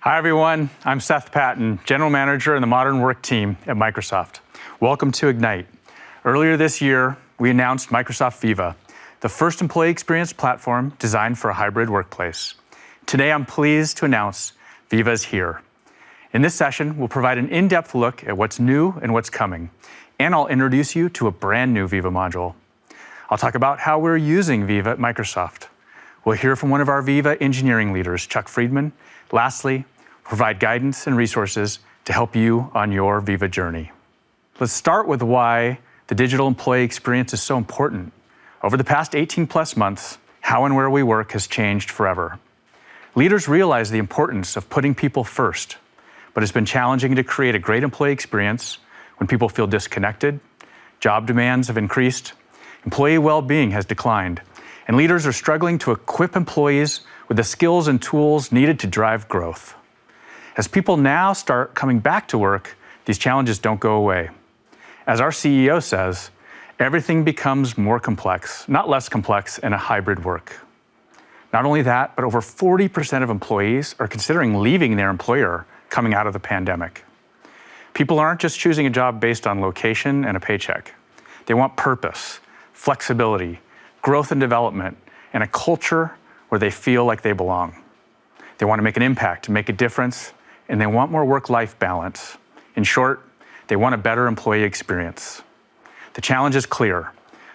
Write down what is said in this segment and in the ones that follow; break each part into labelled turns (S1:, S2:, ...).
S1: Hi everyone, I'm Seth Patton, General Manager in the Modern Work team at Microsoft. Welcome to Ignite. Earlier this year, we announced Microsoft Viva, the first employee experience platform designed for a hybrid workplace. Today, I'm pleased to announce Viva is here. In this session, we'll provide an in-depth look at what's new and what's coming, and I'll introduce you to a brand new Viva module. I'll talk about how we're using Viva at Microsoft. We'll hear from one of our Viva engineering leaders, Chuck Friedman. Lastly, provide guidance and resources to help you on your Viva journey. Let's start with why the digital employee experience is so important. Over the past 18+ months, how and where we work has changed forever. Leaders realize the importance of putting people first, but it's been challenging to create a great employee experience when people feel disconnected, job demands have increased, employee well-being has declined, and leaders are struggling to equip employees with the skills and tools needed to drive growth. As people now start coming back to work, these challenges don't go away. As our CEO says, everything becomes more complex, not less complex in a hybrid work. Not only that, but over 40% of employees are considering leaving their employer coming out of the pandemic. People aren't just choosing a job based on location and a paycheck. They want purpose, flexibility, growth and development, and a culture where they feel like they belong. They want to make an impact, make a difference, and they want more work-life balance. In short, they want a better employee experience. The challenge is clear.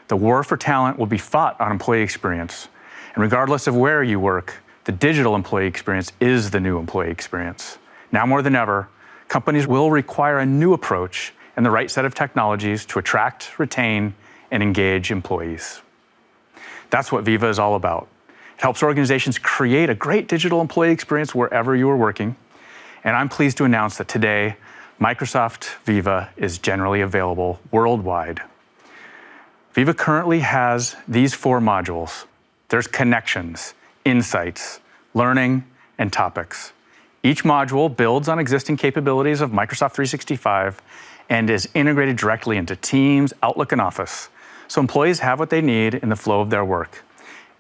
S1: The war for talent will be fought on employee experience. And regardless of where you work, the digital employee experience is the new employee experience. Now more than ever, companies will require a new approach and the right set of technologies to attract, retain, and engage employees. That's what Viva is all about. It helps organizations create a great digital employee experience wherever you are working. And I'm pleased to announce that today, Microsoft Viva is generally available worldwide. Viva currently has these 4 modules. There's Connections, Insights, Learning, and Topics. Each module builds on existing capabilities of Microsoft 365 and is integrated directly into Teams, Outlook, and Office, so employees have what they need in the flow of their work.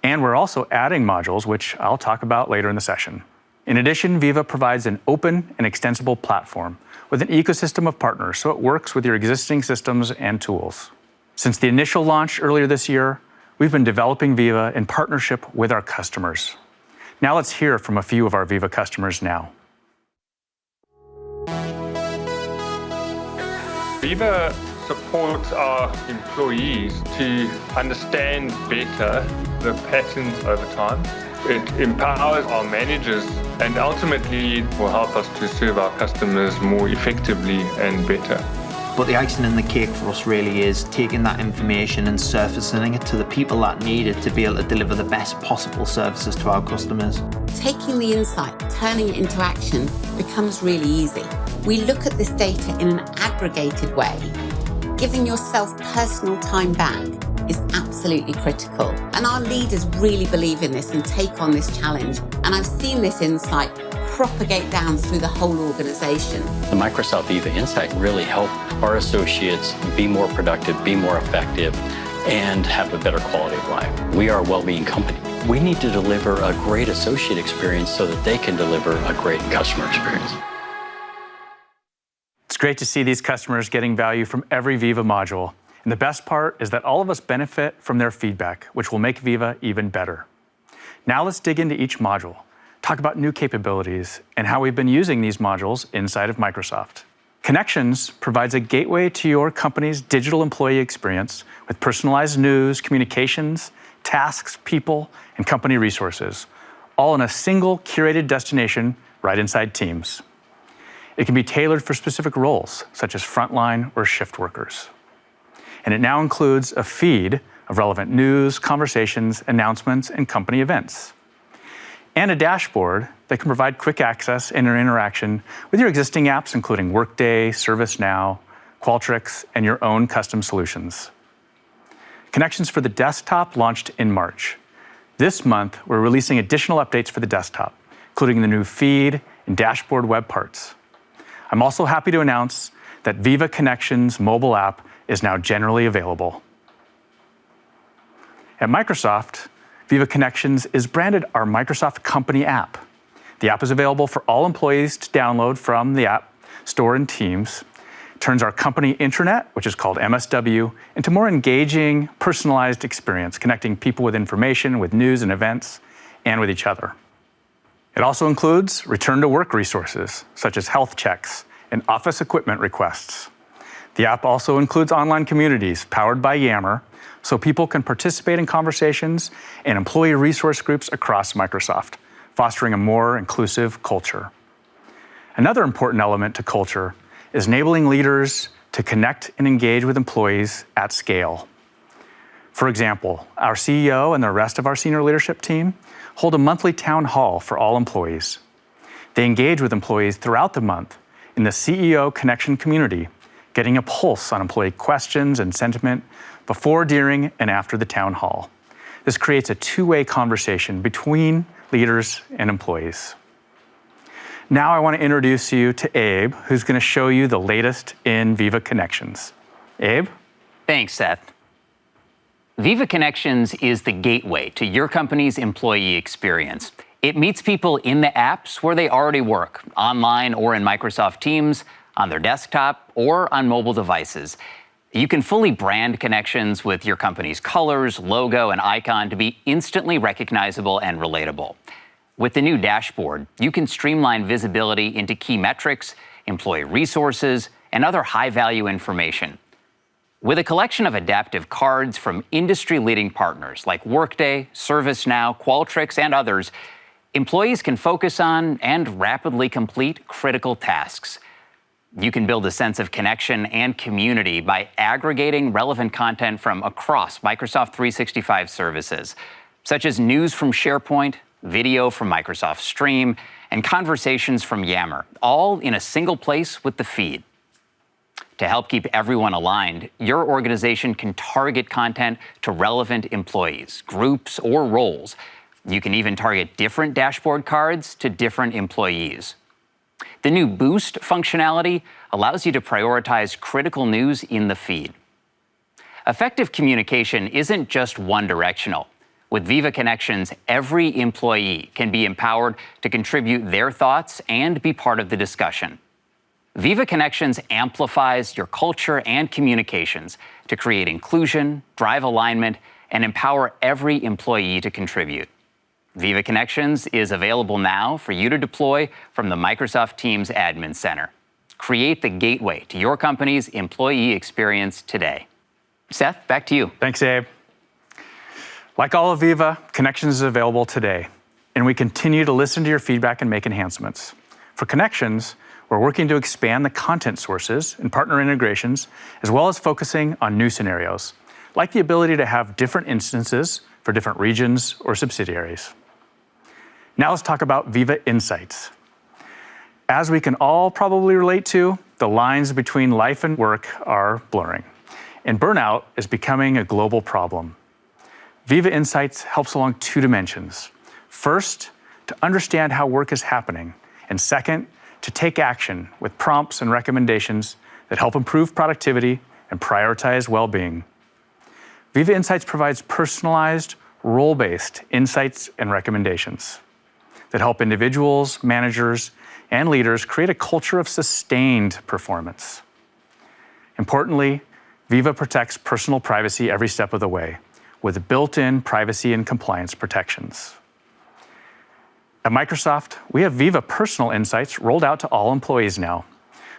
S1: And we're also adding modules, which I'll talk about later in the session. In addition, Viva provides an open and extensible platform with an ecosystem of partners, so it works with your existing systems and tools. Since the initial launch earlier this year, we've been developing Viva in partnership with our customers. Now let's hear from a few of our Viva customers now.
S2: Viva supports our employees to understand better the patterns over time. It empowers our managers and ultimately will help us to serve our customers more effectively and better.
S3: But the icing on the cake for us really is taking that information and surfacing it to the people that need it to be able to deliver the best possible services to our customers.
S4: Taking the insight, turning it into action becomes really easy. We look at this data in an aggregated way. Giving yourself personal time back is absolutely critical. And our leaders really believe in this and take on this challenge. And I've seen this insight propagate down through the whole organization.
S5: The Microsoft Viva Insight really helped our associates be more productive, be more effective, and have a better quality of life. We are a well-being company. We need to deliver a great associate experience so that they can deliver a great customer experience.
S1: It's great to see these customers getting value from every Viva module. And the best part is that all of us benefit from their feedback, which will make Viva even better. Now let's dig into each module, talk about new capabilities, and how we've been using these modules inside of Microsoft. Connections provides a gateway to your company's digital employee experience with personalized news, communications, tasks, people, and company resources, all in a single curated destination right inside Teams. It can be tailored for specific roles, such as frontline or shift workers. And it now includes a feed of relevant news, conversations, announcements, and company events. And a dashboard that can provide quick access and interaction with your existing apps, including Workday, ServiceNow, Qualtrics, and your own custom solutions. Connections for the desktop launched in March. This month, we're releasing additional updates for the desktop, including the new feed and dashboard web parts. I'm also happy to announce that Viva Connections mobile app is now generally available. At Microsoft, Viva Connections is branded our Microsoft Company app. The app is available for all employees to download from the App Store in Teams. It turns our company intranet, which is called MSW, into a more engaging, personalized experience, connecting people with information, with news and events, and with each other. It also includes return-to-work resources, such as health checks and office equipment requests. The app also includes online communities powered by Yammer, so people can participate in conversations and employee resource groups across Microsoft, fostering a more inclusive culture. Another important element to culture is enabling leaders to connect and engage with employees at scale. For example, our CEO and the rest of our senior leadership team hold a monthly town hall for all employees. They engage with employees throughout the month in the CEO Connection community, getting a pulse on employee questions and sentiment before, during, and after the town hall. This creates a two-way conversation between leaders and employees. Now I want to introduce you to Abe, who's going to show you the latest in Viva Connections. Abe?
S6: Thanks, Seth. Viva Connections is the gateway to your company's employee experience. It meets people in the apps where they already work, online or in Microsoft Teams, on their desktop, or on mobile devices. You can fully brand Connections with your company's colors, logo, and icon to be instantly recognizable and relatable. With the new dashboard, you can streamline visibility into key metrics, employee resources, and other high-value information. With a collection of adaptive cards from industry-leading partners like Workday, ServiceNow, Qualtrics, and others, employees can focus on and rapidly complete critical tasks. You can build a sense of connection and community by aggregating relevant content from across Microsoft 365 services, such as news from SharePoint, video from Microsoft Stream, and conversations from Yammer, all in a single place with the feed. To help keep everyone aligned, your organization can target content to relevant employees, groups, or roles. You can even target different dashboard cards to different employees. The new Boost functionality allows you to prioritize critical news in the feed. Effective communication isn't just one-directional. With Viva Connections, every employee can be empowered to contribute their thoughts and be part of the discussion. Viva Connections amplifies your culture and communications to create inclusion, drive alignment, and empower every employee to contribute. Viva Connections is available now for you to deploy from the Microsoft Teams Admin Center. Create the gateway to your company's employee experience today. Seth, back to you.
S1: Thanks, Abe. Like all of Viva, Connections is available today, and we continue to listen to your feedback and make enhancements. For Connections, we're working to expand the content sources and partner integrations, as well as focusing on new scenarios, like the ability to have different instances for different regions or subsidiaries. Now let's talk about Viva Insights. As we can all probably relate to, the lines between life and work are blurring, and burnout is becoming a global problem. Viva Insights helps along two dimensions. First, to understand how work is happening, and second, to take action with prompts and recommendations that help improve productivity and prioritize well-being. Viva Insights provides personalized, role-based insights and recommendations that help individuals, managers, and leaders create a culture of sustained performance. Importantly, Viva protects personal privacy every step of the way with built-in privacy and compliance protections. At Microsoft, we have Viva Personal Insights rolled out to all employees now.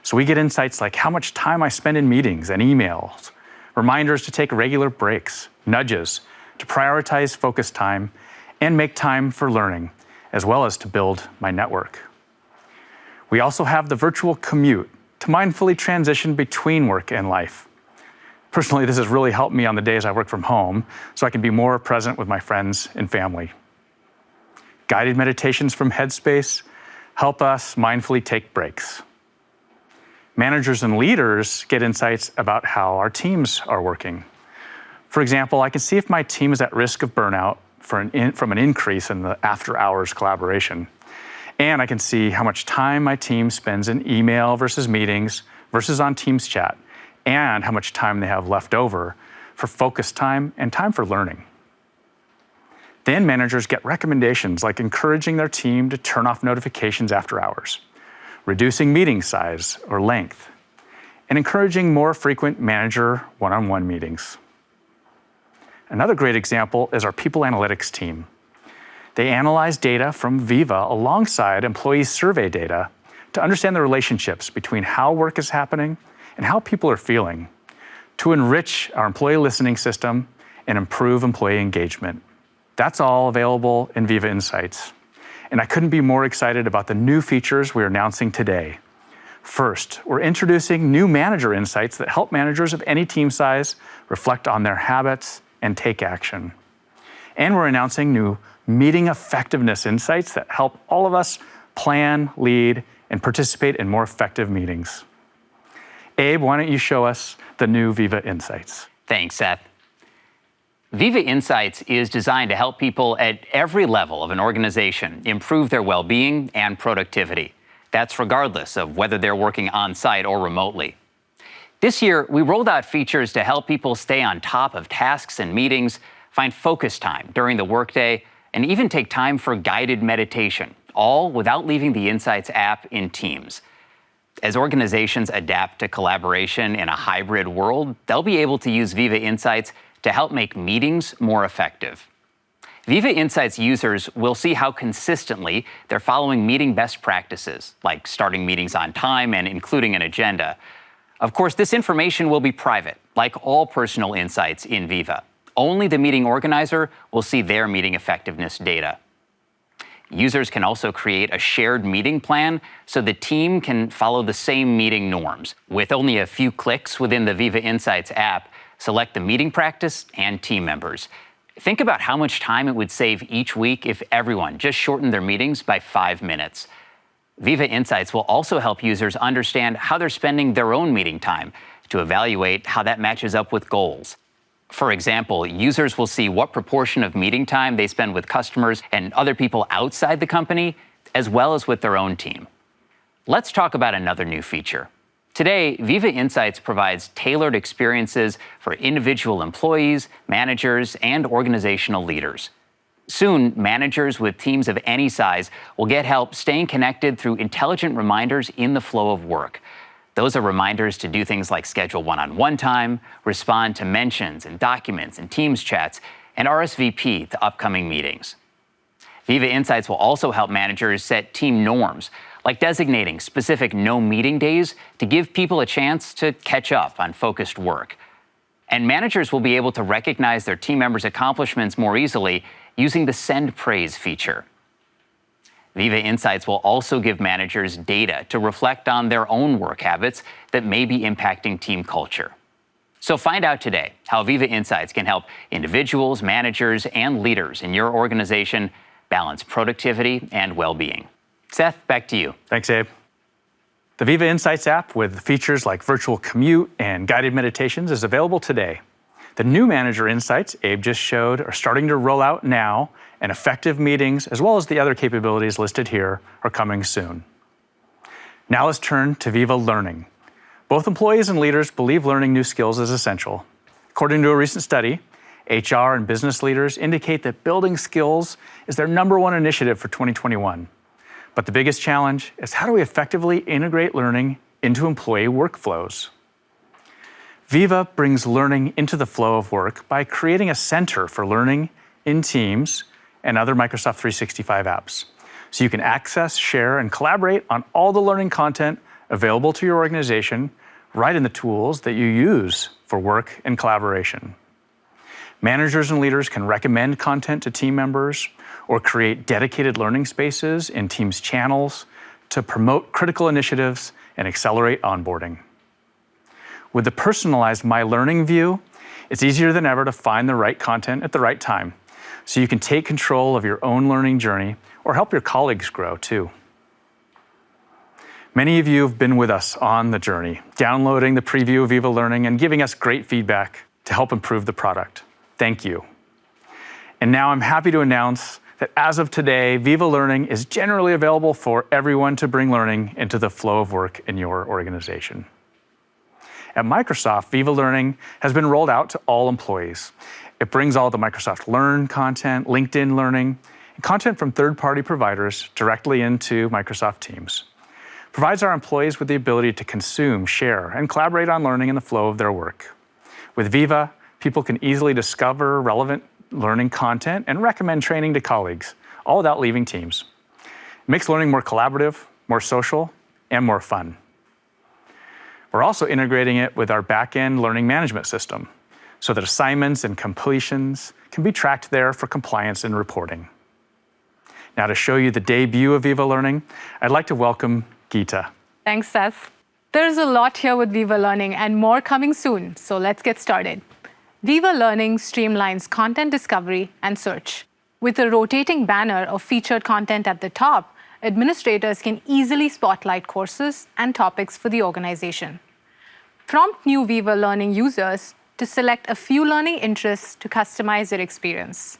S1: So we get insights like how much time I spend in meetings and emails, reminders to take regular breaks, nudges to prioritize focus time, and make time for learning, as well as to build my network. We also have the virtual commute to mindfully transition between work and life. Personally, this has really helped me on the days I work from home, so I can be more present with my friends and family. Guided meditations from Headspace help us mindfully take breaks. Managers and leaders get insights about how our teams are working. For example, I can see if my team is at risk of burnout from an increase in the after-hours collaboration. And I can see how much time my team spends in email versus meetings versus on Teams chat, and how much time they have left over for focus time and time for learning. Then managers get recommendations like encouraging their team to turn off notifications after hours, reducing meeting size or length, and encouraging more frequent manager one-on-one meetings. Another great example is our people analytics team. They analyze data from Viva alongside employee survey data to understand the relationships between how work is happening and how people are feeling, to enrich our employee listening system and improve employee engagement. That's all available in Viva Insights. And I couldn't be more excited about the new features we're announcing today. First, we're introducing new manager insights that help managers of any team size reflect on their habits and take action. And we're announcing new meeting effectiveness insights that help all of us plan, lead, and participate in more effective meetings. Abe, why don't you show us the new Viva Insights?
S6: Thanks, Seth. Viva Insights is designed to help people at every level of an organization improve their well-being and productivity. That's regardless of whether they're working on-site or remotely. This year, we rolled out features to help people stay on top of tasks and meetings, find focus time during the workday, and even take time for guided meditation, all without leaving the Insights app in Teams. As organizations adapt to collaboration in a hybrid world, they'll be able to use Viva Insights to help make meetings more effective. Viva Insights users will see how consistently they're following meeting best practices, like starting meetings on time and including an agenda. Of course, this information will be private, like all personal insights in Viva. Only the meeting organizer will see their meeting effectiveness data. Users can also create a shared meeting plan so the team can follow the same meeting norms. With only a few clicks within the Viva Insights app, select the meeting practice and team members. Think about how much time it would save each week if everyone just shortened their meetings by 5 minutes. Viva Insights will also help users understand how they're spending their own meeting time to evaluate how that matches up with goals. For example, users will see what proportion of meeting time they spend with customers and other people outside the company, as well as with their own team. Let's talk about another new feature. Today, Viva Insights provides tailored experiences for individual employees, managers, and organizational leaders. Soon, managers with teams of any size will get help staying connected through intelligent reminders in the flow of work. Those are reminders to do things like schedule one-on-one time, respond to mentions and documents in Teams chats, and RSVP to upcoming meetings. Viva Insights will also help managers set team norms, like designating specific no-meeting days to give people a chance to catch up on focused work. And managers will be able to recognize their team members' accomplishments more easily using the Send Praise feature. Viva Insights will also give managers data to reflect on their own work habits that may be impacting team culture. So find out today how Viva Insights can help individuals, managers, and leaders in your organization balance productivity and well-being. Seth, back to you.
S1: Thanks, Abe. The Viva Insights app with features like virtual commute and guided meditations is available today. The new manager insights Abe just showed are starting to roll out now, and effective meetings, as well as the other capabilities listed here, are coming soon. Now let's turn to Viva Learning. Both employees and leaders believe learning new skills is essential. According to a recent study, HR and business leaders indicate that building skills is their #1 initiative for 2021. But the biggest challenge is how do we effectively integrate learning into employee workflows? Viva brings learning into the flow of work by creating a center for learning in Teams and other Microsoft 365 apps. So you can access, share, and collaborate on all the learning content available to your organization right in the tools that you use for work and collaboration. Managers and leaders can recommend content to team members or create dedicated learning spaces in Teams channels to promote critical initiatives and accelerate onboarding. With the personalized My Learning view, it's easier than ever to find the right content at the right time, so you can take control of your own learning journey or help your colleagues grow too. Many of you have been with us on the journey, downloading the preview of Viva Learning and giving us great feedback to help improve the product. Thank you. And now I'm happy to announce that as of today, Viva Learning is generally available for everyone to bring learning into the flow of work in your organization. At Microsoft, Viva Learning has been rolled out to all employees. It brings all the Microsoft Learn content, LinkedIn Learning, and content from third-party providers directly into Microsoft Teams. Provides our employees with the ability to consume, share, and collaborate on learning in the flow of their work. With Viva, people can easily discover relevant learning content and recommend training to colleagues, all without leaving Teams. It makes learning more collaborative, more social, and more fun. We're also integrating it with our back-end learning management system so that assignments and completions can be tracked there for compliance and reporting. Now, to show you the debut of Viva Learning, I'd like to welcome Geeta.
S7: Thanks, Seth. There's a lot here with Viva Learning and more coming soon, so let's get started. Viva Learning streamlines content discovery and search. With a rotating banner of featured content at the top, administrators can easily spotlight courses and topics for the organization. Prompt new Viva Learning users to select a few learning interests to customize their experience.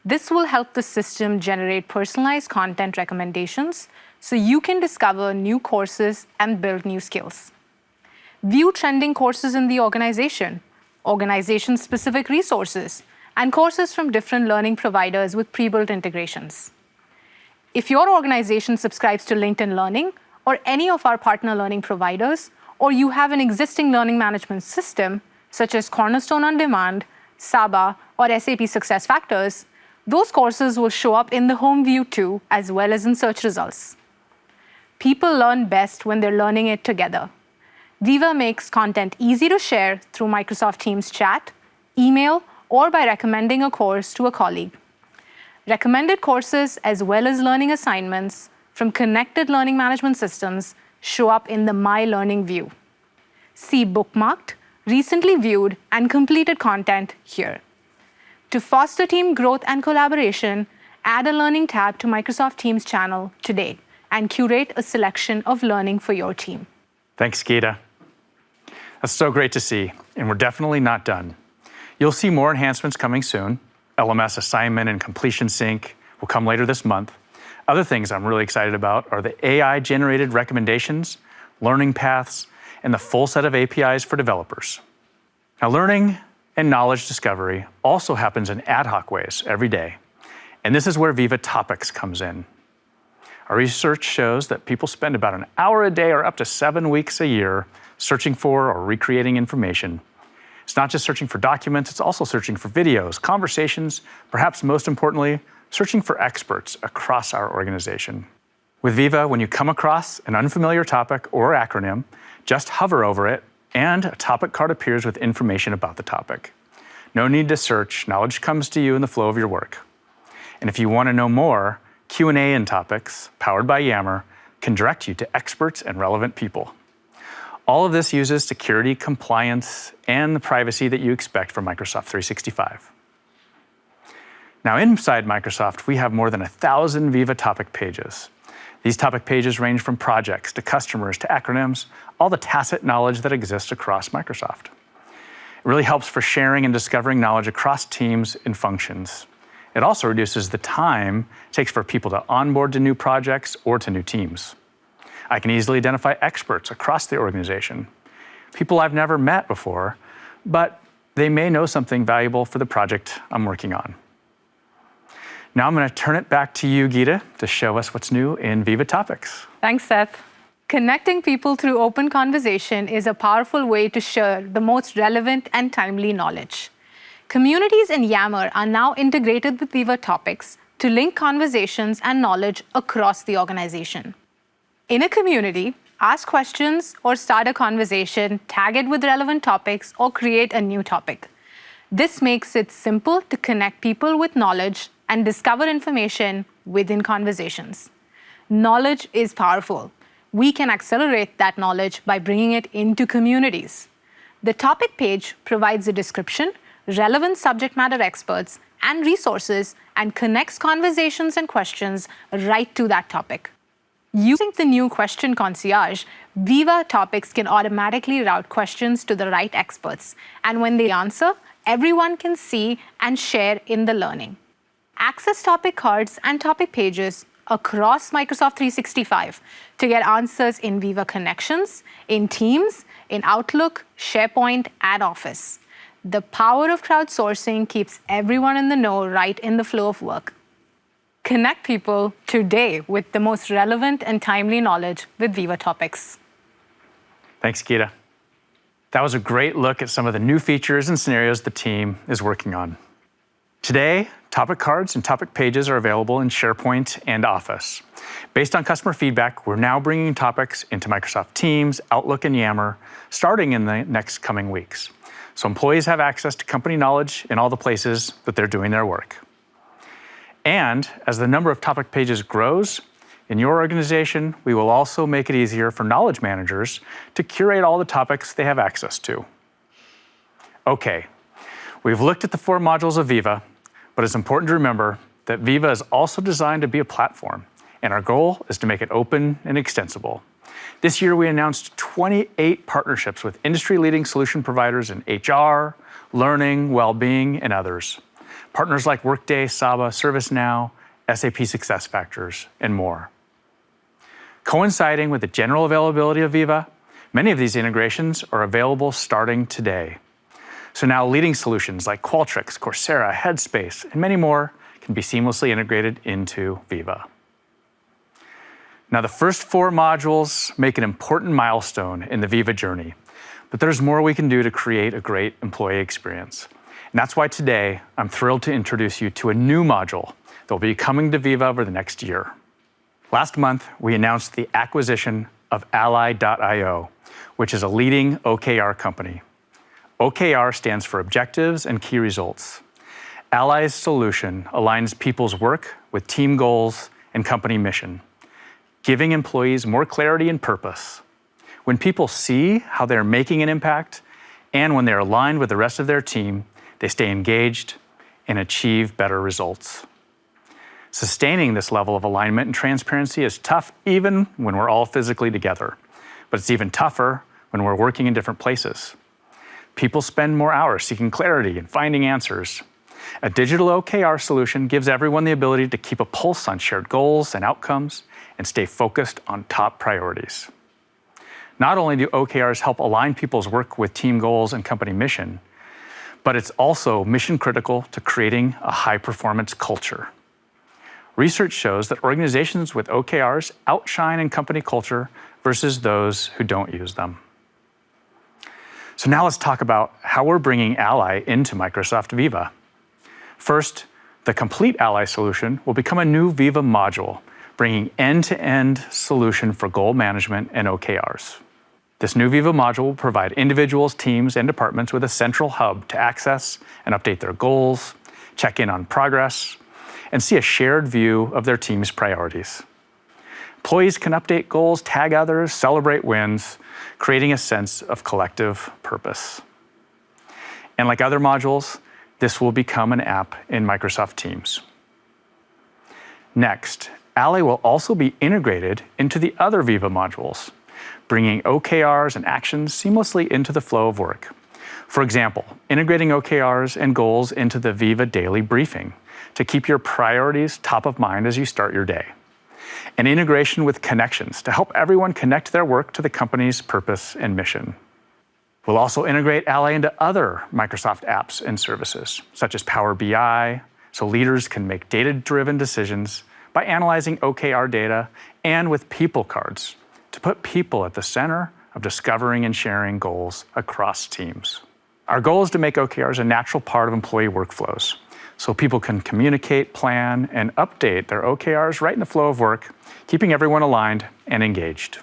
S7: This will help the system generate personalized content recommendations so you can discover new courses and build new skills. View trending courses in the organization, organization-specific resources, and courses from different learning providers with pre-built integrations. If your organization subscribes to LinkedIn Learning or any of our partner learning providers, or you have an existing learning management system, such as Cornerstone On Demand, Saba, or SAP SuccessFactors, those courses will show up in the home view too, as well as in search results. People learn best when they're learning it together. Viva makes content easy to share through Microsoft Teams chat, email, or by recommending a course to a colleague. Recommended courses as well as learning assignments from connected learning management systems show up in the My Learning view. See bookmarked, recently viewed, and completed content here. To foster team growth and collaboration, add a Learning tab to Microsoft Teams channel today and curate a selection of learning for your team.
S1: Thanks, Geeta. That's so great to see, and we're definitely not done. You'll see more enhancements coming soon. LMS assignment and completion sync will come later this month. Other things I'm really excited about are the AI-generated recommendations, learning paths, and the full set of APIs for developers. Now, learning and knowledge discovery also happens in ad hoc ways every day, and this is where Viva Topics comes in. Our research shows that people spend about an hour a day or up to 7 weeks a year searching for or recreating information. It's not just searching for documents, it's also searching for videos, conversations, perhaps most importantly, searching for experts across our organization. With Viva, when you come across an unfamiliar topic or acronym, just hover over it and a topic card appears with information about the topic. No need to search, knowledge comes to you in the flow of your work. And if you want to know more, Q&A in topics, powered by Yammer, can direct you to experts and relevant people. All of this uses security, compliance, and the privacy that you expect from Microsoft 365. Now, inside Microsoft, we have more than 1,000 Viva topic pages. These topic pages range from projects to customers to acronyms, all the tacit knowledge that exists across Microsoft. It really helps for sharing and discovering knowledge across teams and functions. It also reduces the time it takes for people to onboard to new projects or to new teams. I can easily identify experts across the organization, people I've never met before, but they may know something valuable for the project I'm working on. Now I'm going to turn it back to you, Geeta, to show us what's new in Viva Topics.
S7: Thanks, Seth. Connecting people through open conversation is a powerful way to share the most relevant and timely knowledge. Communities in Yammer are now integrated with Viva Topics to link conversations and knowledge across the organization. In a community, ask questions or start a conversation, tag it with relevant topics, or create a new topic. This makes it simple to connect people with knowledge and discover information within conversations. Knowledge is powerful. We can accelerate that knowledge by bringing it into communities. The topic page provides a description, relevant subject matter experts, and resources, and connects conversations and questions right to that topic. Using the new question concierge, Viva Topics can automatically route questions to the right experts, and when they answer, everyone can see and share in the learning. Access topic cards and topic pages across Microsoft 365 to get answers in Viva Connections, in Teams, in Outlook, SharePoint, and Office. The power of crowdsourcing keeps everyone in the know right in the flow of work. Connect people today with the most relevant and timely knowledge with Viva Topics.
S1: Thanks, Geeta. That was a great look at some of the new features and scenarios the team is working on. Today, topic cards and topic pages are available in SharePoint and Office. Based on customer feedback, we're now bringing topics into Microsoft Teams, Outlook, and Yammer, starting in the next coming weeks. So employees have access to company knowledge in all the places that they're doing their work. And as the number of topic pages grows, in your organization, we will also make it easier for knowledge managers to curate all the topics they have access to. Okay, we've looked at the 4 modules of Viva, but it's important to remember that Viva is also designed to be a platform, and our goal is to make it open and extensible. This year, we announced 28 partnerships with industry-leading solution providers in HR, learning, well-being, and others. Partners like Workday, Saba, ServiceNow, SAP SuccessFactors, and more. Coinciding with the general availability of Viva, many of these integrations are available starting today. So now leading solutions like Qualtrics, Coursera, Headspace, and many more can be seamlessly integrated into Viva. Now the first 4 modules make an important milestone in the Viva journey, but there's more we can do to create a great employee experience. And that's why today I'm thrilled to introduce you to a new module that will be coming to Viva over the next year. Last month, we announced the acquisition of Allyo, which is a leading OKR company. OKR stands for Objectives and Key Results. Ally's solution aligns people's work with team goals and company mission, giving employees more clarity and purpose. When people see how they're making an impact and when they're aligned with the rest of their team, they stay engaged and achieve better results. Sustaining this level of alignment and transparency is tough even when we're all physically together, but it's even tougher when we're working in different places. People spend more hours seeking clarity and finding answers. A digital OKR solution gives everyone the ability to keep a pulse on shared goals and outcomes and stay focused on top priorities. Not only do OKRs help align people's work with team goals and company mission, but it's also mission critical to creating a high-performance culture. Research shows that organizations with OKRs outshine in company culture versus those who don't use them. So now let's talk about how we're bringing Ally into Microsoft Viva. First, the complete Ally solution will become a new Viva module, bringing end-to-end solution for goal management and OKRs. This new Viva module will provide individuals, teams, and departments with a central hub to access and update their goals, check in on progress, and see a shared view of their team's priorities. Employees can update goals, tag others, celebrate wins, creating a sense of collective purpose. And like other modules, this will become an app in Microsoft Teams. Next, Ally will also be integrated into the other Viva modules, bringing OKRs and actions seamlessly into the flow of work. For example, integrating OKRs and goals into the Viva Daily Briefing to keep your priorities top of mind as you start your day. And integration with Connections to help everyone connect their work to the company's purpose and mission. We'll also integrate Ally into other Microsoft apps and services, such as Power BI, so leaders can make data-driven decisions by analyzing OKR data, and with people cards to put people at the center of discovering and sharing goals across teams. Our goal is to make OKRs a natural part of employee workflows, so people can communicate, plan, and update their OKRs right in the flow of work, keeping everyone aligned and engaged.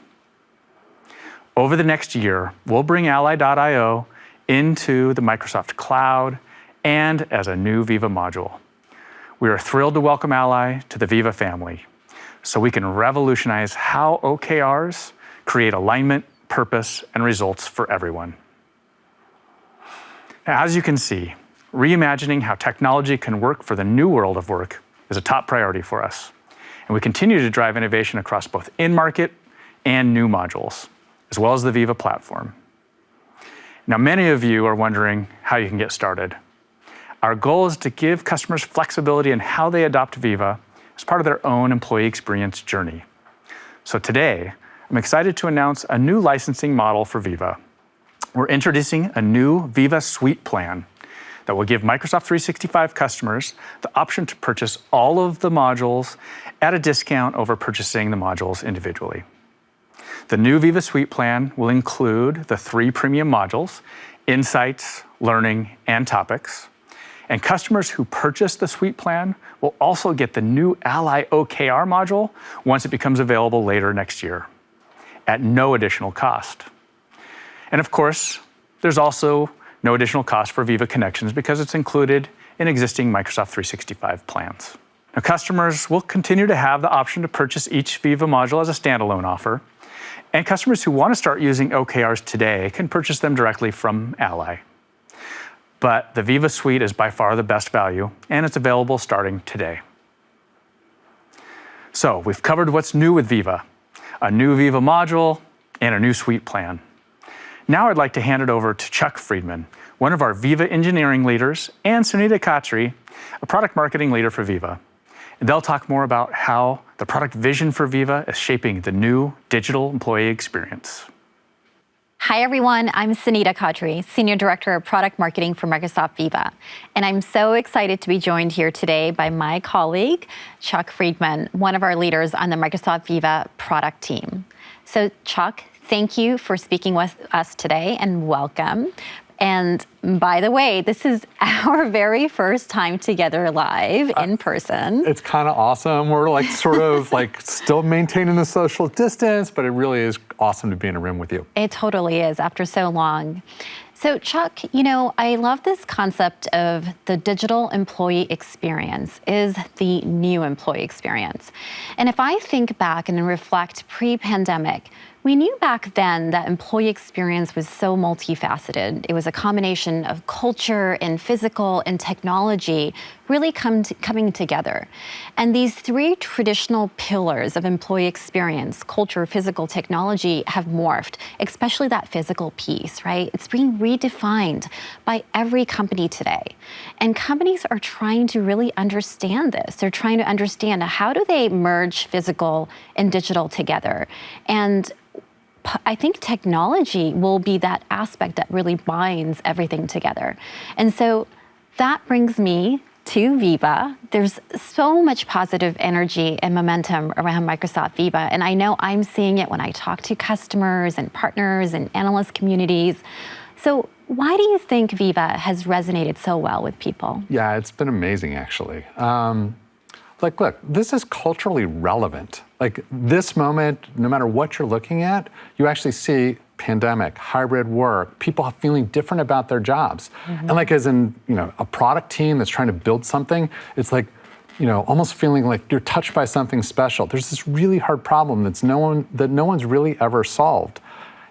S1: Over the next year, we'll bring Ally.io into the Microsoft Cloud and as a new Viva module. We are thrilled to welcome Ally to the Viva family, so we can revolutionize how OKRs create alignment, purpose, and results for everyone. Now, as you can see, reimagining how technology can work for the new world of work is a top priority for us. And we continue to drive innovation across both in-market and new modules, as well as the Viva platform. Now, many of you are wondering how you can get started. Our goal is to give customers flexibility in how they adopt Viva as part of their own employee experience journey. So today, I'm excited to announce a new licensing model for Viva. We're introducing a new Viva Suite plan that will give Microsoft 365 customers the option to purchase all of the modules at a discount over purchasing the modules individually. The new Viva Suite plan will include the 3 premium modules, Insights, Learning, and Topics. And customers who purchase the Suite plan will also get the new Ally OKR module once it becomes available later next year, at no additional cost. And of course, there's also no additional cost for Viva Connections because it's included in existing Microsoft 365 plans. Now, customers will continue to have the option to purchase each Viva module as a standalone offer, and customers who want to start using OKRs today can purchase them directly from Ally. But the Viva Suite is by far the best value, and it's available starting today. So we've covered what's new with Viva, a new Viva module, and a new Suite plan. Now I'd like to hand it over to Chuck Friedman, one of our Viva engineering leaders, and Sunita Khatri, a product marketing leader for Viva. And they'll talk more about how the product vision for Viva is shaping the new digital employee experience.
S8: Hi everyone, I'm Sunita Khatri, Senior Director of Product Marketing for Microsoft Viva. And I'm so excited to be joined here today by my colleague, Chuck Friedman, one of our leaders on the Microsoft Viva product team. So Chuck, thank you for speaking with us today and welcome. And by the way, this is our very first time together live in person.
S9: It's kind of awesome. We're like sort of like still maintaining the social distance, but it really is awesome to be in a room with you.
S8: It totally is after so long. So Chuck, you know, I love this concept of the digital employee experience is the new employee experience. And if I think back and reflect pre-pandemic, we knew back then that employee experience was so multifaceted. It was a combination of culture and physical and technology really coming together. And these 3 traditional pillars of employee experience, culture, physical, technology, have morphed, especially that physical piece, right? It's being redefined by every company today. And companies are trying to really understand this. They're trying to understand how do they merge physical and digital together. And I think technology will be that aspect that really binds everything together. And so that brings me to Viva. There's so much positive energy and momentum around Microsoft Viva. And I know I'm seeing it when I talk to customers and partners and analyst communities. So why do you think Viva has resonated so well with people?
S9: Yeah, it's been amazing actually. Like, look, this is culturally relevant. Like this moment, no matter what you're looking at, you actually see pandemic, hybrid work, people feeling different about their jobs. And like as in, you know, a product team that's trying to build something, it's like, you know, almost feeling like you're touched by something special. There's this really hard problem that no one's really ever solved.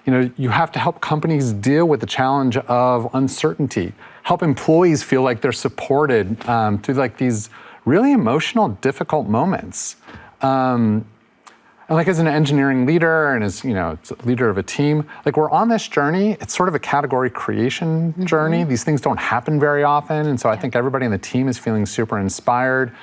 S9: You know, you have to help companies deal with the challenge of uncertainty, help employees feel like they're supported through like these really emotional, difficult moments. And like as an engineering leader and as, you know, leader of a team, like we're on this journey. It's sort of a category creation journey. These things don't happen very often. And so I think everybody in the team is feeling super inspired.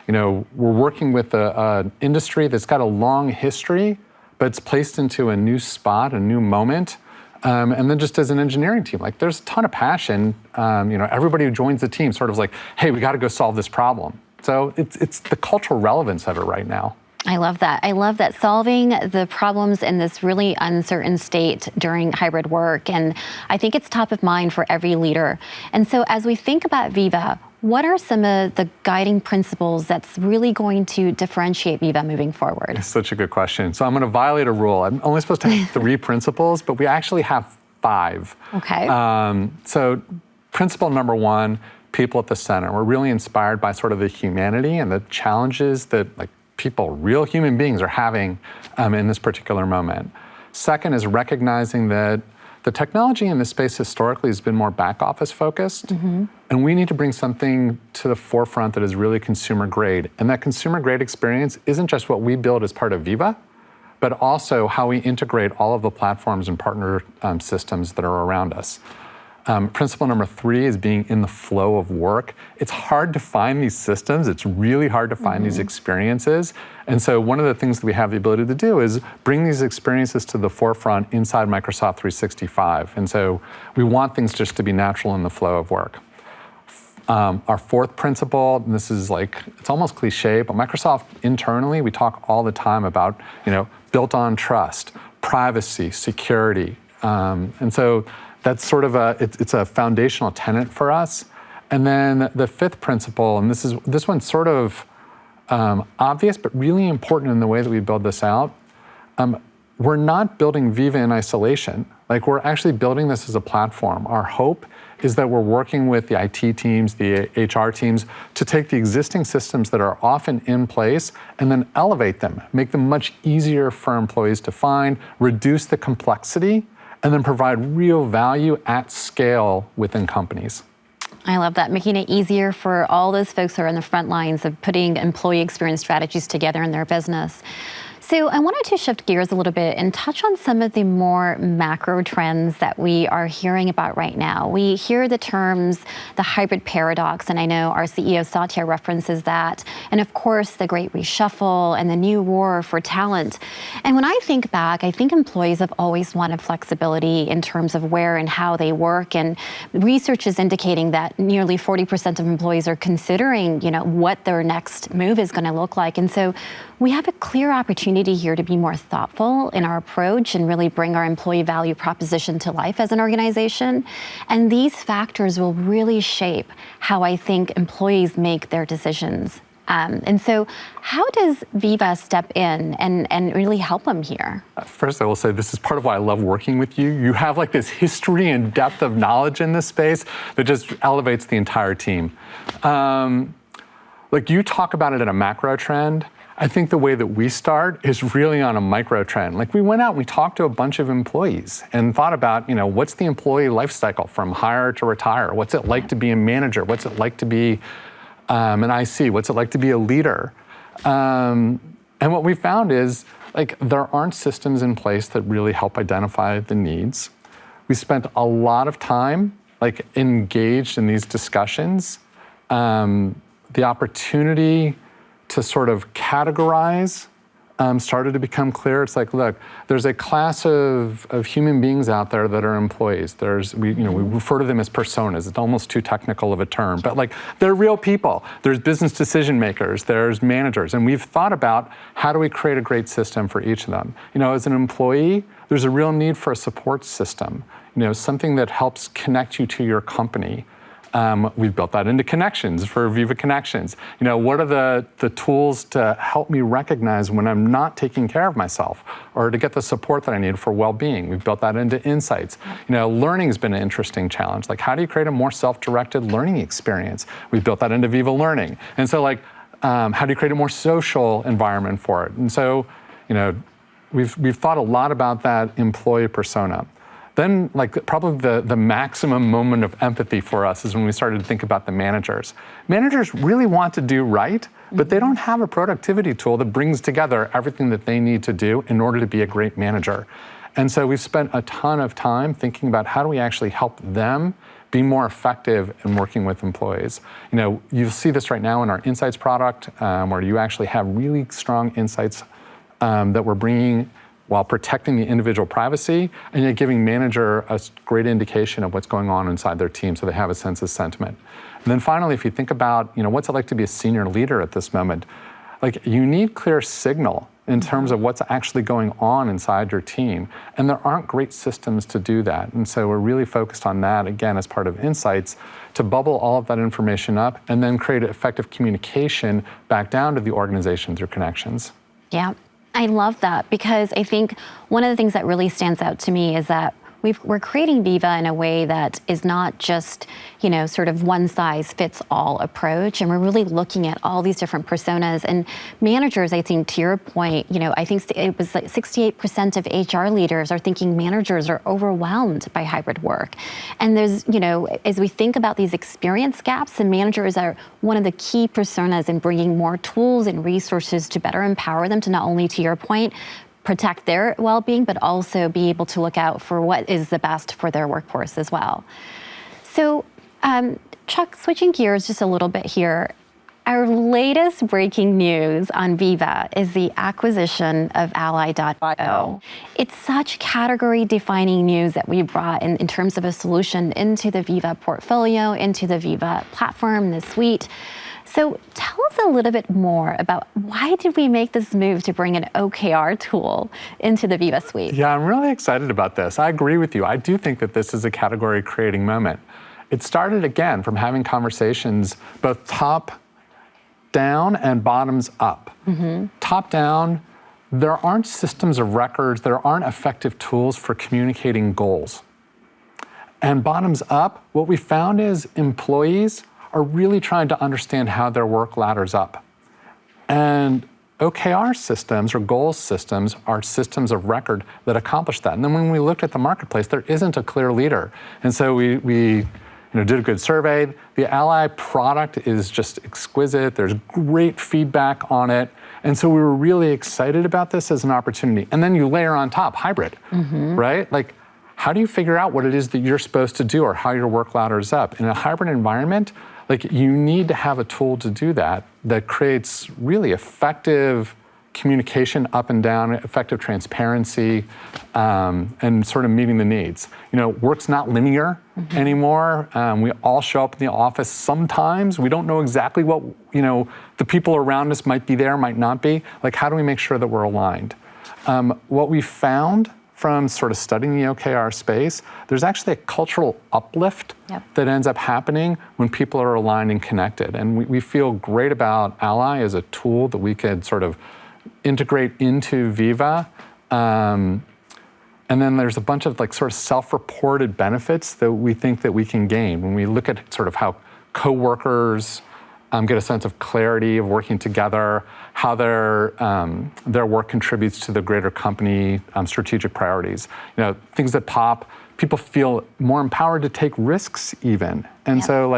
S9: You know, we're working with an industry that's got a long history, but it's placed into a new spot, a new moment. And then just as an engineering team, like there's a ton of passion. You know, everybody who joins the team sort of like, hey, we got to go solve this problem. So it's the cultural relevance of it right now.
S8: I love that. I love that, solving the problems in this really uncertain state during hybrid work. And I think it's top of mind for every leader. And so as we think about Viva, what are some of the guiding principles that's really going to differentiate Viva moving forward?
S9: It's such a good question. So I'm going to violate a rule. I'm only supposed to have 3 principles, but we actually have 5.
S8: Okay.
S9: So principle number 1, people at the center. We're really inspired by sort of the humanity and the challenges that like people, real human beings are having in this particular moment. Second is recognizing that the technology in this space historically has been more back office focused, and we need to bring something to the forefront that is really consumer grade. And that consumer grade experience isn't just what we build as part of Viva, but also how we integrate all of the platforms and partner systems that are around us. Principle number 3 is being in the flow of work. It's hard to find these systems. It's really hard to find these experiences. And so one of the things that we have the ability to do is bring these experiences to the forefront inside Microsoft 365. And so we want things just to be natural in the flow of work. Our fourth principle, and this is like, it's almost cliche, but Microsoft internally, we talk all the time about, built on trust, privacy, security. And so that's sort of it's a foundational tenet for us. And then the fifth principle, and this one's sort of obvious, but really important in the way that we build this out. We're not building Viva in isolation. Like, we're actually building this as a platform. Our hope is that we're working with the IT teams, the HR teams, to take the existing systems that are often in place and then elevate them, make them much easier for employees to find, reduce the complexity, and then provide real value at scale within companies.
S8: I love that, making it easier for all those folks who are on the front lines of putting employee experience strategies together in their business. So I wanted to shift gears a little bit and touch on some of the more macro trends that we are hearing about right now. We hear the terms, the hybrid paradox, and I know our CEO Satya references that, and of course the great reshuffle and the new war for talent. And when I think back, I think employees have always wanted flexibility in terms of where and how they work, and research is indicating that nearly 40% of employees are considering, what their next move is going to look like. And so we have a clear opportunity here to be more thoughtful in our approach and really bring our employee value proposition to life as an organization. And these factors will really shape how I think employees make their decisions. And so how does Viva step in and really help them here?
S9: First, I will say this is part of why I love working with you. You have like this history and depth of knowledge in this space that just elevates the entire team. Like, you talk about it at a macro trend. I think the way that we start is really on a micro trend. Like, we went out and we talked to a bunch of employees and thought about, what's the employee life cycle from hire to retire? What's it like to be a manager? What's it like to be an IC? What's it like to be a leader? And what we found is, like, there aren't systems in place that really help identify the needs. We spent a lot of time, like, engaged in these discussions. The opportunity to sort of categorize started to become clear. It's like, look, there's a class of human beings out there that are employees. We refer to them as personas. It's almost too technical of a term, but like, they're real people. There's business decision makers, there's managers, and we've thought about how do we create a great system for each of them. As an employee, there's a real need for a support system, something that helps connect you to your company. We've built that into Connections for Viva Connections. What are the tools to help me recognize when I'm not taking care of myself or to get the support that I need for well-being? We've built that into Insights. Learning's been an interesting challenge. Like, how do you create a more self-directed learning experience? We've built that into Viva Learning. And so, like, how do you create a more social environment for it? And so, we've thought a lot about that employee persona. Then, like, probably the maximum moment of empathy for us is when we started to think about the managers. Managers really want to do right, but they don't have a productivity tool that brings together everything that they need to do in order to be a great manager. And so we've spent a ton of time thinking about how do we actually help them be more effective in working with employees. You'll see this right now in our Insights product, where you actually have really strong insights that we're bringing while protecting the individual privacy, and yet giving manager a great indication of what's going on inside their team so they have a sense of sentiment. And then finally, if you think about, what's it like to be a senior leader at this moment, like, you need clear signal in terms of what's actually going on inside your team. And there aren't great systems to do that. And so we're really focused on that, again, as part of Insights, to bubble all of that information up and then create effective communication back down to the organization through Connections.
S8: Yeah. I love that, because I think one of the things that really stands out to me is that we're creating Viva in a way that is not just, sort of one size fits all approach. And we're really looking at all these different personas. And managers, I think, to your point, I think it was like 68% of HR leaders are thinking managers are overwhelmed by hybrid work. And there's, as we think about these experience gaps, the managers are one of the key personas in bringing more tools and resources to better empower them to not only, to your point, protect their well-being, but also be able to look out for what is the best for their workforce as well. So, Chuck, switching gears just a little bit here, Our latest breaking news on Viva is the acquisition of Allyo. It's such category-defining news that we brought in terms of a solution into the Viva portfolio, into the Viva platform, the suite. So tell us a little bit more about why did we make this move to bring an OKR tool into the Viva suite?
S9: Yeah, I'm really excited about this. I agree with you. I do think that this is a category-creating moment. It started, again, from having conversations both top-down and bottoms-up. Top-down, there aren't systems of records, there aren't effective tools for communicating goals. And bottoms-up, what we found is employees are really trying to understand how their work ladders up. And OKR systems or goals systems are systems of record that accomplish that. And then when we looked at the marketplace, there isn't a clear leader. And so we did a good survey. The Allyo product is just exquisite. There's great feedback on it. And so we were really excited about this as an opportunity. And then you layer on top hybrid, right? Like, how do you figure out what it is that you're supposed to do or how your work ladders up? In a hybrid environment, like, you need to have a tool to do that creates really effective communication up and down, effective transparency, and sort of meeting the needs. Work's not linear anymore. We all show up in the office sometimes. We don't know exactly what, the people around us might be there, might not be. Like, how do we make sure that we're aligned? What we found from sort of studying the OKR space, there's actually a cultural uplift that ends up happening when people are aligned and connected. And we feel great about Allyo as a tool that we could sort of integrate into Viva. And then there's a bunch of sort of self-reported benefits that we think that we can gain when we look at sort of how coworkers get a sense of clarity of working together, how their work contributes to the greater company strategic priorities. Things that pop, people feel more empowered to take risks even. And so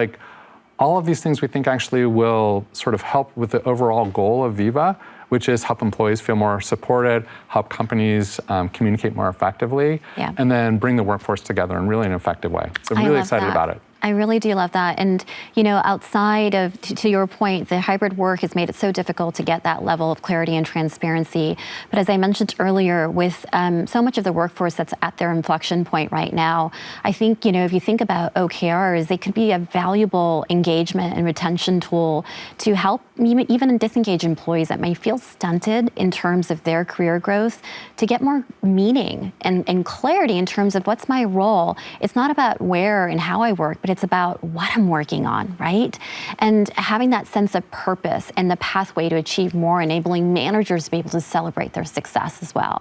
S9: all of these things we think actually will sort of help with the overall goal of Viva, which is help employees feel more supported, help companies communicate more effectively, and then bring the workforce together in really an effective way. So I'm really excited about it.
S8: I really do love that. And, outside of, to your point, the hybrid work has made it so difficult to get that level of clarity and transparency. But as I mentioned earlier, with so much of the workforce that's at their inflection point right now, I think, if you think about OKRs, they could be a valuable engagement and retention tool to help even disengage employees that may feel stunted in terms of their career growth to get more meaning and clarity in terms of what's my role. It's not about where and how I work, but it's about what I'm working on, right? And having that sense of purpose and the pathway to achieve more, enabling managers to be able to celebrate their success as well.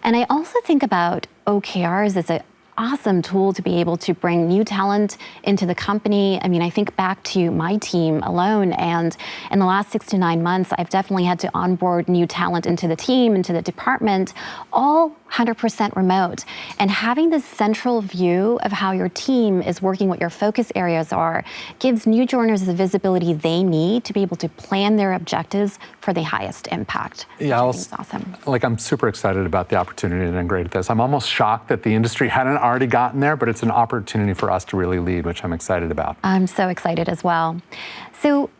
S8: And I also think about OKRs as an awesome tool to be able to bring new talent into the company. I mean, I think back to my team alone, and in the last 6 to 9 months, I've definitely had to onboard new talent into the team, into the department, all 100% remote. And having this central view of how your team is working, what your focus areas are, gives new joiners the visibility they need to be able to plan their objectives for the highest impact.
S9: Yeah,
S8: it's awesome.
S9: I'm super excited about the opportunity to integrate this. I'm almost shocked that the industry hadn't already gotten there, but it's an opportunity for us to really lead, which I'm excited about.
S8: I'm so excited as well. So,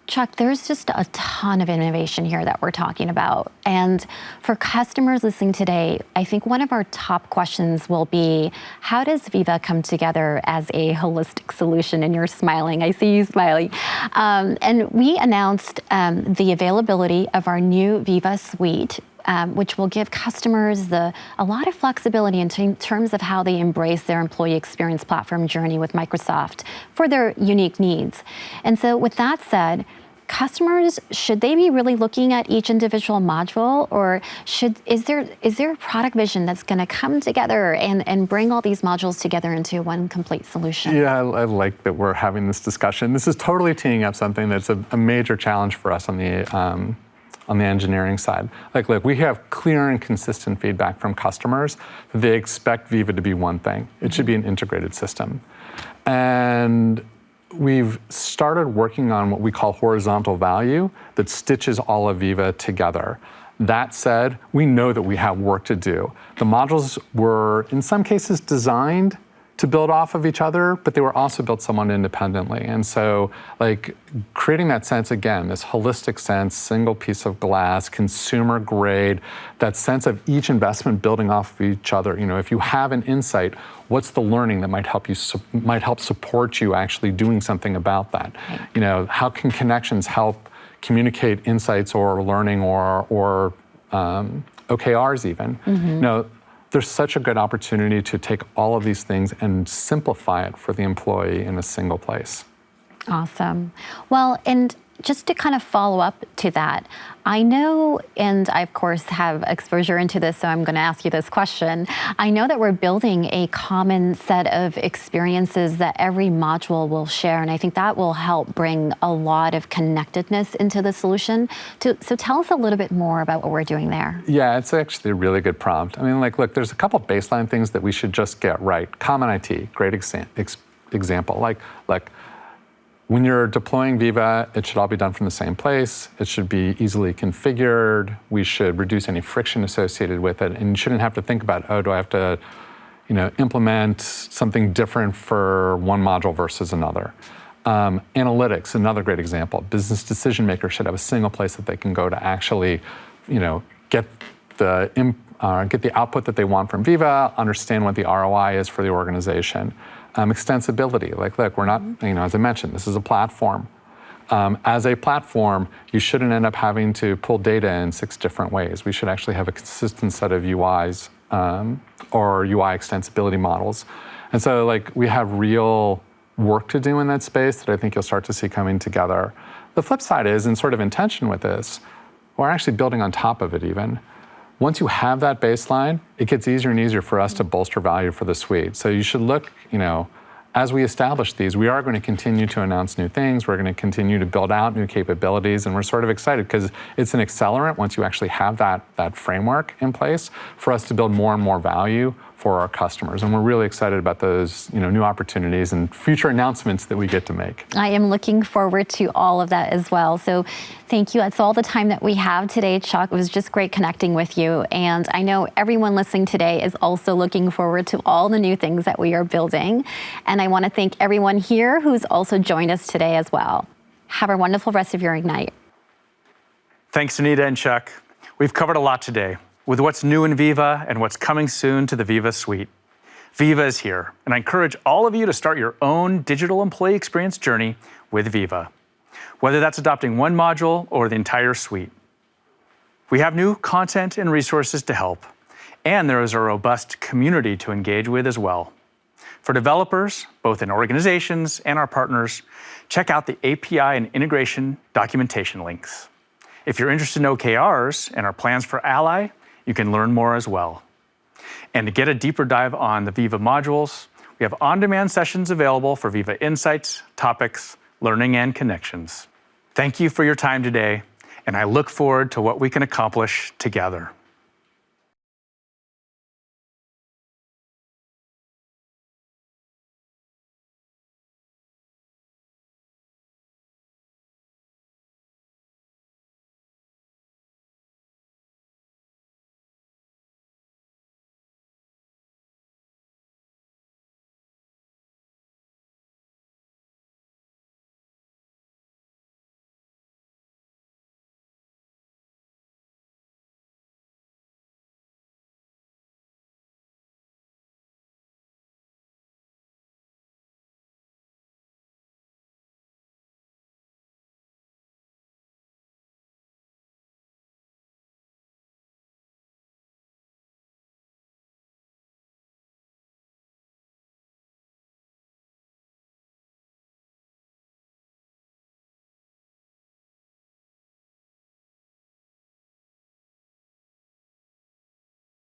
S8: Chuck, there's just a ton of innovation here that we're talking about. And for customers listening today, I think one of our top questions will be, how does Viva come together as a holistic solution? And you're smiling, I see you smiling. And we announced the availability of our new Viva suite, which will give customers a lot of flexibility in terms of how they embrace their employee experience platform journey with Microsoft for their unique needs. And so with that said, customers, should they be really looking at each individual module, or is there a product vision that's going to come together and bring all these modules together into one complete solution?
S9: Yeah, I like that we're having this discussion. This is totally teeing up something that's a major challenge for us on the engineering side. Look, we have clear and consistent feedback from customers that they expect Viva to be one thing. It should be an integrated system. And we've started working on what we call horizontal value that stitches all of Viva together. That said, we know that we have work to do. The modules were, in some cases, designed to build off of each other, but they were also built somewhat independently. And so like creating that sense, again, this holistic sense, single piece of glass, consumer grade, that sense of each investment building off of each other. You know, if you have an insight, what's the learning that might help support you actually doing something about that? Right. You know, how can connections help communicate insights or learning or OKRs even? You know, there's such a good opportunity to take all of these things and simplify it for the employee in a single place.
S8: Awesome. Well, and just to kind of follow up to that, I know, and I of course have exposure into this, so I'm going to ask you this question. I know that we're building a common set of experiences that every module will share, and I think that will help bring a lot of connectedness into the solution. So tell us a little bit more about what we're doing there.
S9: Yeah, it's actually a really good prompt. I mean, like, look, there's a couple baseline things that we should just get right. Common IT, great example. Like, when you're deploying Viva, it should all be done from the same place. It should be easily configured. We should reduce any friction associated with it. And you shouldn't have to think about, oh, do I have to, you know, implement something different for one module versus another. Analytics, another great example. Business decision makers should have a single place that they can go to actually, you know, get the output that they want from Viva, understand what the ROI is for the organization. Extensibility, like, look, we're not, you know, as I mentioned, this is a platform. As a platform, you shouldn't end up having to pull data in 6 different ways. We should actually have a consistent set of UIs or UI extensibility models. And so, like, we have real work to do in that space that I think you'll start to see coming together. The flip side is, in sort of intention with this, we're actually building on top of it even. Once you have that baseline, it gets easier and easier for us to bolster value for the suite. So you should look, you know, as we establish these, we are going to continue to announce new things. We're going to continue to build out new capabilities, and we're sort of excited because it's an accelerant once you actually have that framework in place for us to build more and more value for our customers. And we're really excited about those, you know, new opportunities and future announcements that we get to make.
S8: I am looking forward to all of that as well. So thank you. That's all the time that we have today, Chuck. It was just great connecting with you. And I know everyone listening today is also looking forward to all the new things that we are building. And I want to thank everyone here who's also joined us today as well. Have a wonderful rest of your Ignite.
S1: Thanks, Anita and Chuck. We've covered a lot today with what's new in Viva and what's coming soon to the Viva suite. Viva is here, and I encourage all of you to start your own digital employee experience journey with Viva, whether that's adopting one module or the entire suite. We have new content and resources to help, and there is a robust community to engage with as well. For developers, both in organizations and our partners, check out the API and integration documentation links. If you're interested in OKRs and our plans for Ally, you can learn more as well. And to get a deeper dive on the Viva modules, we have on-demand sessions available for Viva Insights, Topics, Learning, and Connections. Thank you for your time today, and I look forward to what we can accomplish together.